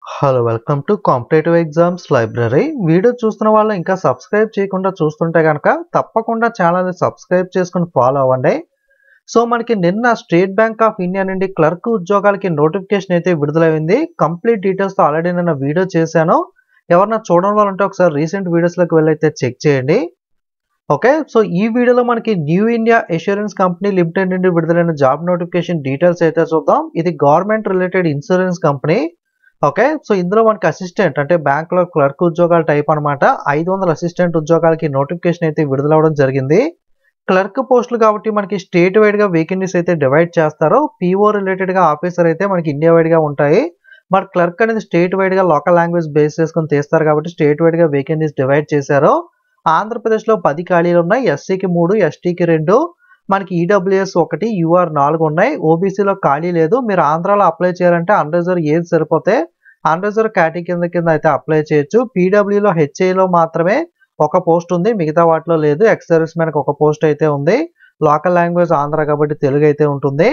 Hello welcome to competitive exams library. Video చూస్తున్న వాళ్ళు ఇంకా సబ్స్క్రైబ్ చేయకుండా చూస్తుంటే కనుక తప్పకుండా ఛానల్ని సబ్స్క్రైబ్ చేసుకుని ఫాలో అవ్వండి. సో మనకి నిన్న స్టేట్ బ్యాంక్ ఆఫ్ ఇండియా నుండి క్లర్క్ ఉద్యోగాలకి నోటిఫికేషన్ అయితే విడుదలైంది. కంప్లీట్ డీటెయిల్స్తో ఆల్రెడీ నిన్న వీడియో చేశాను. ఎవరన్నా చూడడం వల్ల ఉంటే ఒకసారి రీసెంట్ వీడియోస్లోకి వెళ్ళైతే చెక్ చేయండి. ఓకే, సో ఈ వీడియోలో మనకి new India assurance company limited నుండి విడుదలైన జాబ్ నోటిఫికేషన్ డీటెయిల్స్ అయితే చూద్దాం. ఇది government related insurance company. Okay, so ఇందులో మనకి అసిస్టెంట్ అంటే బ్యాంక్లో క్లర్క్ ఉద్యోగాల టైప్ అనమాట. 500 అసిస్టెంట్ ఉద్యోగాలకి నోటిఫికేషన్ అయితే విడుదలవడం జరిగింది. క్లర్క్ పోస్టులు కాబట్టి మనకి స్టేట్ వైడ్గా వేకెన్సీస్ అయితే డివైడ్ చేస్తారు. పీఓ రిలేటెడ్గా ఆఫీసర్ అయితే మనకి ఇండియా వైడ్గా ఉంటాయి. బట్ క్లర్క్ అనేది స్టేట్ వైడ్గా లోకల్ లాంగ్వేజ్ బేస్ చేసుకుని తీస్తారు కాబట్టి స్టేట్ వైడ్గా వేకెన్సీస్ డివైడ్ చేశారు. ఆంధ్రప్రదేశ్లో 10 ఖాళీలు ఉన్నాయి. ఎస్సీకి 3, ఎస్టీకి 2, మనకి ఈడబ్ల్యూఎస్ 1, యూఆర్ 4 ఉన్నాయి. ఓబీసీలో ఖాళీ లేదు. మీరు ఆంధ్రాలో అప్లై చేయాలంటే అన్రిజర్వ్ ఏజ్ సరిపోతే అన్రిజర్వ్ కేటగిరీ కింద అయితే అప్లై చేయొచ్చు. పీడబ్ల్యూలో హెచ్ఐలో మాత్రమే ఒక పోస్ట్ ఉంది, మిగతా వాటిలో లేదు. ఎక్స్ సర్వీస్ మ్యాన్కి ఒక పోస్ట్ అయితే ఉంది. లోకల్ లాంగ్వేజ్ ఆంధ్ర కాబట్టి తెలుగు అయితే ఉంటుంది.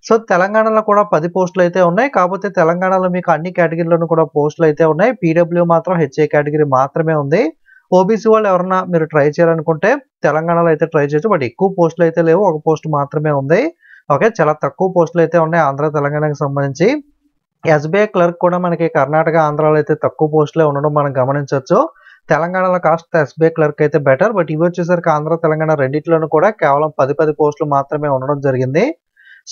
సో తెలంగాణలో కూడా 10 పోస్టులు అయితే ఉన్నాయి. కాకపోతే తెలంగాణలో మీకు అన్ని కేటగిరీలోనూ కూడా పోస్టులు అయితే ఉన్నాయి. పీడబ్ల్యూ మాత్రం హెచ్ఐ కేటగిరీ మాత్రమే ఉంది. ఓబీసీ వాళ్ళు ఎవరన్నా మీరు ట్రై చేయాలనుకుంటే తెలంగాణలో అయితే ట్రై చేయొచ్చు. బట్ ఎక్కువ పోస్టులు అయితే లేవు, ఒక పోస్ట్ మాత్రమే ఉంది. ఓకే, చాలా తక్కువ పోస్టులు అయితే ఉన్నాయి ఆంధ్ర తెలంగాణకి సంబంధించి. ఎస్బీఐ క్లర్క్ కూడా మనకి కర్ణాటక ఆంధ్రాలో అయితే తక్కువ పోస్టులే ఉండడం మనం గమనించవచ్చు. తెలంగాణలో కాస్త ఎస్బీఐ క్లర్క్ అయితే బెటర్. బట్ ఇవి వచ్చేసరికి ఆంధ్ర తెలంగాణ రెండింటిలోనూ కూడా కేవలం 10 పోస్టులు మాత్రమే ఉండడం జరిగింది.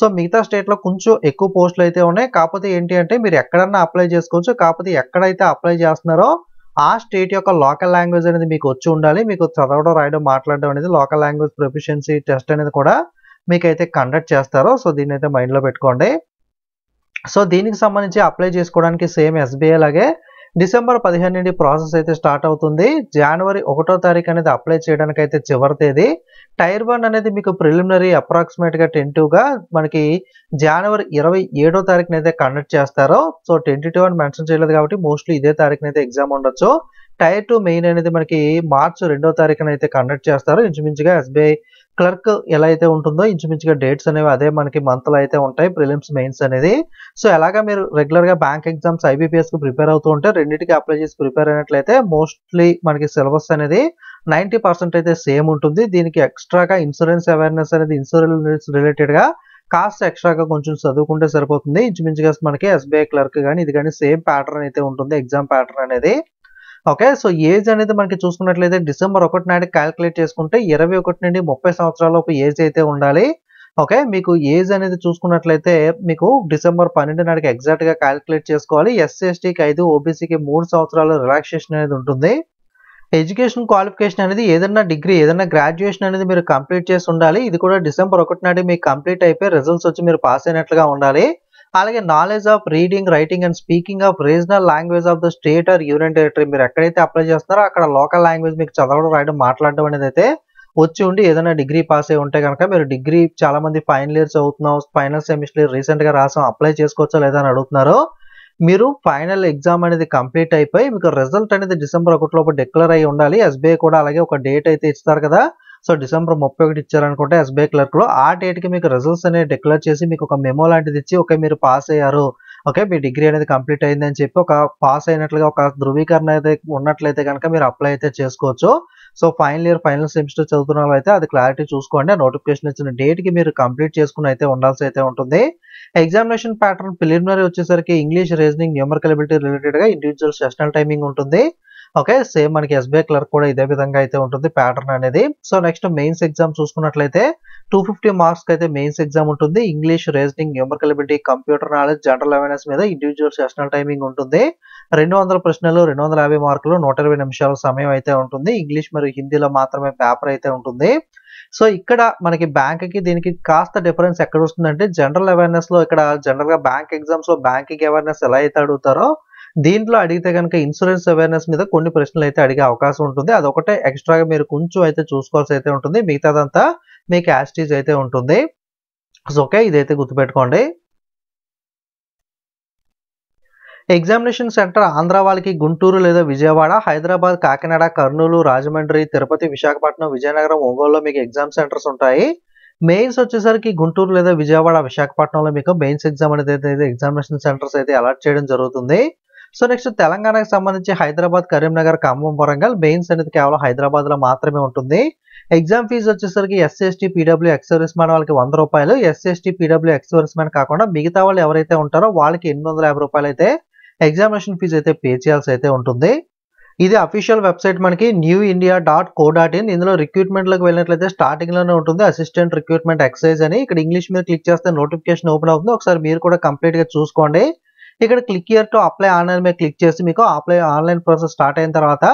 సో మిగతా స్టేట్లో కొంచెం ఎక్కువ పోస్టులు అయితే ఉన్నాయి. కాకపోతే ఏంటి అంటే మీరు ఎక్కడన్నా అప్లై చేసుకోవచ్చు. కాకపోతే ఎక్కడైతే అప్లై చేస్తున్నారో ఆ స్టేట్ యొక్క లోకల్ లాంగ్వేజ్ అనేది మీకు వచ్చి ఉండాలి. మీకు చదవడం, రాయడం, మాట్లాడడం అనేది లోకల్ లాంగ్వేజ్ ప్రొఫిషియన్సీ టెస్ట్ అనేది కూడా మీకైతే కండక్ట్ చేస్తారు. సో దీన్ని అయితే మైండ్లో పెట్టుకోండి. సో దీనికి సంబంధించి అప్లై చేసుకోవడానికి సేమ్ ఎస్బీఐ లాగే డిసెంబర్ 15 నుండి ప్రాసెస్ అయితే స్టార్ట్ అవుతుంది. జనవరి 1వ తారీఖు అనేది అప్లై చేయడానికి అయితే చివరి తేదీ. టైర్ 1 అనేది మీకు ప్రిలిమినరీ అప్రాక్సిమేట్గా టెంటివ్గా మనకి జనవరి 27వ తారీఖున అయితే కండక్ట్ చేస్తారు. సో టెంటివ్ అని మెన్షన్ చేయలేదు కాబట్టి మోస్ట్లీ ఇదే తారీఖున అయితే ఎగ్జామ్ ఉండొచ్చు. టైర్ 2 మెయిన్ అనేది మనకి మార్చి 2వ తారీఖున అయితే కండక్ట్ చేస్తారు. ఇంచుమించుగా ఎస్బీఐ క్లర్క్ ఎలా అయితే ఉంటుందో ఇంచుమించుగా డేట్స్ అనేవి అదే మనకి మంత్లో అయితే ఉంటాయి, ప్రిలిమ్స్ మెయిన్స్ అనేది. సో ఎలాగా మీరు రెగ్యులర్గా బ్యాంక్ ఎగ్జామ్స్ ఐబీపీఎస్కి ప్రిపేర్ అవుతూ ఉంటే రెండింటికి అప్లై చేసి ప్రిపేర్ అయినట్లయితే మోస్ట్లీ మనకి సిలబస్ అనేది 90% అయితే సేమ్ ఉంటుంది. దీనికి ఎక్స్ట్రాగా ఇన్సూరెన్స్ అవేర్నెస్ అనేది ఇన్సూరెన్స్ రిలేటెడ్గా కాస్ట్ ఎక్స్ట్రాగా కొంచెం చదువుకుంటే సరిపోతుంది. ఇంచుమించుగా మనకి ఎస్బీఐ క్లర్క్ కానీ ఇది కానీ సేమ్ ప్యాటర్న్ అయితే ఉంటుంది ఎగ్జామ్ ప్యాటర్న్ అనేది. ఓకే, సో ఏజ్ అనేది మనకి చూసుకున్నట్లయితే డిసెంబర్ 1 నాటికి క్యాలిక్యులేట్ చేసుకుంటే 21 నుండి 30 సంవత్సరాల లోపు ఏజ్ అయితే ఉండాలి. ఓకే, మీకు ఏజ్ అనేది చూసుకున్నట్లయితే మీకు డిసెంబర్ 12 నాటికి ఎగ్జాక్ట్గా క్యాలిక్యులేట్ చేసుకోవాలి. ఎస్సీ ఎస్టీకి 5, ఓబీసీకి 3 సంవత్సరాలు రిలాక్సేషన్ అనేది ఉంటుంది. ఎడ్యుకేషన్ క్వాలిఫికేషన్ అనేది ఏదైనా డిగ్రీ, ఏదైనా గ్రాడ్యుయేషన్ అనేది మీరు కంప్లీట్ చేసి ఉండాలి. ఇది కూడా డిసెంబర్ 1 నాటికి మీకు కంప్లీట్ అయిపోయి రిజల్ట్స్ వచ్చి మీరు పాస్ అయినట్లుగా ఉండాలి. అలాగే knowledge of reading, writing and speaking of regional language of the state or union territory, మీరు ఎక్కడైతే అప్లై చేస్తున్నారో అక్కడ లోకల్ లాంగ్వేజ్ మీకు చదవడం, రాయడం, మాట్లాడడం అనేది అయితే వచ్చి ఉండి ఏదైనా డిగ్రీ పాస్ అయి ఉంటే కనుక మీరు డిగ్రీ చాలా మంది ఫైనల్ ఇయర్ చదువుతున్నాం, ఫైనల్ సెమిస్టర్ రీసెంట్గా రాసాం, అప్లై చేసుకోవచ్చా లేదా అని అడుగుతున్నారు. మీరు ఫైనల్ ఎగ్జామ్ అనేది కంప్లీట్ అయిపోయి మీకు రిజల్ట్ అనేది డిసెంబర్ 1 లోపు డిక్లేర్ అయ్యి ఉండాలి. ఎస్బీఐ కూడా అలాగే ఒక డేట్ అయితే ఇస్తారు కదా. సో డిసెంబర్ 31 ఇచ్చారనుకుంటే ఎస్బీఐ క్లర్క్లో ఆ డేట్కి మీకు రిజల్ట్స్ అనేవి డిక్లేర్ చేసి మీకు ఒక మెమో లాంటిది ఇచ్చి ఓకే మీరు పాస్ అయ్యారు, ఓకే మీ డిగ్రీ అనేది కంప్లీట్ అయింది అని చెప్పి ఒక పాస్ అయినట్లుగా ఒక ధృవీకరణ అయితే ఉన్నట్లయితే కనుక మీరు అప్లై అయితే చేసుకోవచ్చు. So final year final semester చదువుతున్న వాళ్ళు అయితే అది క్లారిటీ చూసుకోండి. నోటిఫికేషన్ ఇచ్చిన డేట్కి మీరు కంప్లీట్ చేసుకుని అయితే ఉండాల్సి అయితే ఉంటుంది. ఎగ్జామినేషన్ ప్యాటర్న్ ప్రిలిమినరీ వచ్చేసరికి ఇంగ్లీష్, రీజనింగ్, న్యూమరికల్ ఎబిలిటీ రిలేటెడ్గా ఇండివిజువల్ సెషనల్ టైమింగ్ ఉంటుంది. ఓకే, సేమ్ మనకి ఎస్బీఐ క్లర్క్ కూడా ఇదే విధంగా అయితే ఉంటుంది ప్యాటర్న్ అనేది. సో నెక్స్ట్ మెయిన్స్ ఎగ్జామ్ చూసుకున్నట్లయితే 250 మార్క్స్కి అయితే మెయిన్స్ ఎగ్జామ్ ఉంటుంది. English, reasoning, numerical ability, computer knowledge, general awareness మీద ఇండివిజువల్ సెషనల్ టైమింగ్ ఉంటుంది. 200 ప్రశ్నలు, 250 మార్కులు, 120 నిమిషాల సమయం అయితే ఉంటుంది. ఇంగ్లీష్ మరియు హిందీలో మాత్రమే పేపర్ అయితే ఉంటుంది. సో ఇక్కడ మనకి బ్యాంక్కి దీనికి కాస్త డిఫరెన్స్ ఎక్కడ వస్తుందంటే జనరల్ అవేర్నెస్లో ఇక్కడ జనరల్గా బ్యాంక్ ఎగ్జామ్స్లో బ్యాంకింగ్ అవేర్నెస్ ఎలా అయితే అడుగుతారో దీంట్లో అడిగితే కనుక ఇన్సూరెన్స్ అవేర్నెస్ మీద కొన్ని ప్రశ్నలు అయితే అడిగే అవకాశం ఉంటుంది. అదొకటే ఎక్స్ట్రాగా మీరు కొంచెం అయితే చూసుకోవాల్సి అయితే ఉంటుంది. మిగతాదంతా మీకు యాస్టీజ్ అయితే ఉంటుంది. సో ఓకే, ఇదైతే గుర్తుపెట్టుకోండి. ఎగ్జామినేషన్ సెంటర్ ఆంధ్ర వాళ్ళకి గుంటూరు లేదా విజయవాడ, హైదరాబాద్, కాకినాడ, కర్నూలు, రాజమండ్రి, తిరుపతి, విశాఖపట్నం, విజయనగరం, ఒంగోలులో మీకు ఎగ్జామ్ సెంటర్స్ ఉంటాయి. మెయిన్స్ వచ్చేసరికి గుంటూరు లేదా విజయవాడ, విశాఖపట్నంలో మీకు మెయిన్స్ ఎగ్జామ్ అనేది ఎగ్జామినేషన్ సెంటర్స్ అయితే అలాట్ చేయడం జరుగుతుంది. సో నెక్స్ట్ తెలంగాణకి సంబంధించి హైదరాబాద్, కరీంనగర్, ఖమ్మం, వరంగల్ మెయిన్స్ అనేది కేవలం హైదరాబాద్లో మాత్రమే ఉంటుంది. ఎగ్జామ్ ఫీజు వచ్చేసరికి SC, ST, PW, ex service man వాళ్ళకి ₹100, SC, ST, PW, ex service man కాకుండా మిగతా వాళ్ళు ఎవరైతే ఉంటారో వాళ్ళకి ₹850 అయితే ఎగ్జామినేషన్ ఫీజు అయితే పే చేయాల్సి అయితే ఉంటుంది. ఇది అఫీషియల్ వెబ్సైట్ మనకి newindia.co.in. ఇందులో రిక్రూట్మెంట్లోకి వెళ్ళినట్లయితే స్టార్టింగ్లోనే ఉంటుంది అసిస్టెంట్ రిక్రూట్మెంట్ ఎక్సైజ్ అని. ఇక్కడ ఇంగ్లీష్ మీద క్లిక్ చేస్తే నోటిఫికేషన్ ఓపెన్ అవుతుంది. ఒకసారి మీరు కూడా కంప్లీట్గా చూసుకోండి. ఇక్కడ click here to apply online మీద క్లిక్ చేసి మీకు ఆన్లైన్ ప్రాసెస్ స్టార్ట్ అయిన తర్వాత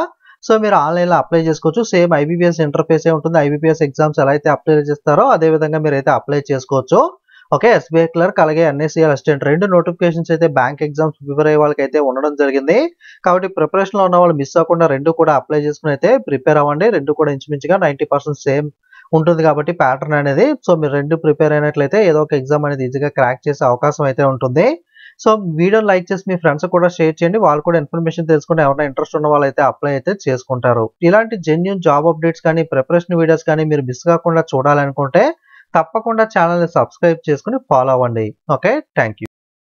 సో మీరు ఆన్లైన్లో అప్లై చేసుకోవచ్చు. సేమ్ ఐబీపీఎస్ ఇంటర్ఫేసే ఉంటుంది. ఐబీపీఎస్ ఎగ్జామ్స్ ఎలా అయితే అప్లై చేస్తారో అదే విధంగా మీరు అయితే అప్లై చేసుకోవచ్చు. ఓకే, ఎస్బీఐ క్లర్క్ అలాగే ఎన్ఎస్సీఎల్ అసిస్టెంట్ 2 నోటిఫికేషన్స్ అయితే బ్యాంక్ ఎగ్జామ్స్ ప్రిపేర్ అయ్యే వాళ్ళకి అయితే ఉండడం జరిగింది. కాబట్టి ప్రిపరేషన్లో ఉన్న వాళ్ళు మిస్ అవ్వకుండా 2 కూడా అప్లై చేసుకుని అయితే ప్రిపేర్ అవ్వండి. 2 కూడా ఇంచుమించుగా 90% సేమ్ ఉంటుంది కాబట్టి ప్యాటర్న్ అనేది. సో మీరు 2 ప్రిపేర్ అయినట్లయితే ఏదో ఒక ఎగ్జామ్ అనేది ఈజీగా క్రాక్ చేసే అవకాశం అయితే ఉంటుంది. సో వీడియోని లైక్ చేసి మీ ఫ్రెండ్స్ కూడా షేర్ చేయండి. వాళ్ళు కూడా ఇన్ఫర్మేషన్ తెలుసుకుని ఎవరైనా ఇంట్రెస్ట్ ఉన్న వాళ్ళు అయితే అప్లై అయితే చేసుకుంటారు. ఇలాంటి జెన్యూన్ జాబ్ అప్డేట్స్ కానీ ప్రిపరేషన్ వీడియోస్ కానీ మీరు మిస్ కాకుండా చూడాలనుకుంటే తప్పకుండా ఛానల్ని సబ్స్క్రైబ్ చేసుకుని ఫాలో అవ్వండి. Okay, thank you.